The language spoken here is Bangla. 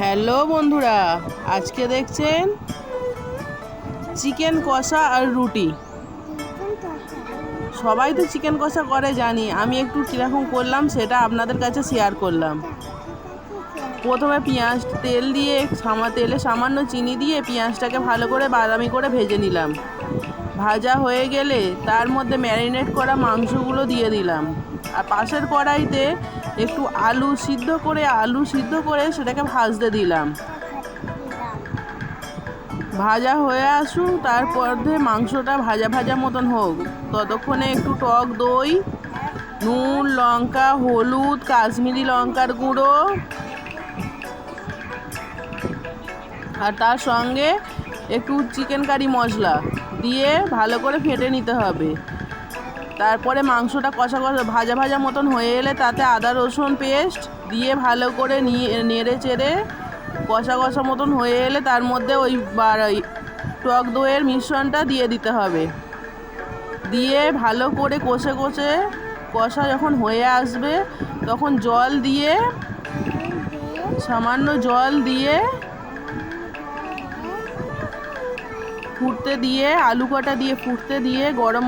হ্যালো বন্ধুরা, আজকে দেখছেন চিকেন কষা আর রুটি। সবাই তো চিকেন কষা করে জানি, আমি একটু কীরকম করলাম সেটা আপনাদের কাছে শেয়ার করলাম। প্রথমে পেঁয়াজ তেল দিয়ে তেলে সামান্য চিনি দিয়ে পেঁয়াজটাকে ভালো করে বাদামি করে ভেজে নিলাম। ভাজা হয়ে গেলে তার মধ্যে ম্যারিনেট করা মাংসগুলো দিয়ে দিলাম। আর পাশের কড়াইতে একটু আলু সিদ্ধ করে সেটাকে ভাজতে দিলাম। ভাজা হয়ে আসুক, তারপর মাংসটা ভাজা ভাজা মতন হোক, ততক্ষণে একটু টক দই, নুন, লঙ্কা, হলুদ, কাশ্মীরি লঙ্কার গুঁড়ো আর তার সঙ্গে একটু চিকেন কারি মশলা দিয়ে ভালো করে ফেটে নিতে হবে। তারপরে মাংসটা কষা ভাজা ভাজা মতন হয়ে এলে তাতে আদা রসুন পেস্ট দিয়ে ভালো করে নেড়ে চেড়ে কষা মতন হয়ে এলে তার মধ্যে ওই টক দইয়ের মিশ্রণটা দিয়ে দিতে হবে। দিয়ে ভালো করে কষা যখন হয়ে আসবে তখন সামান্য জল দিয়ে ফুটতে দিয়ে আলু কটা দিয়ে ফুটতে দিয়ে গরম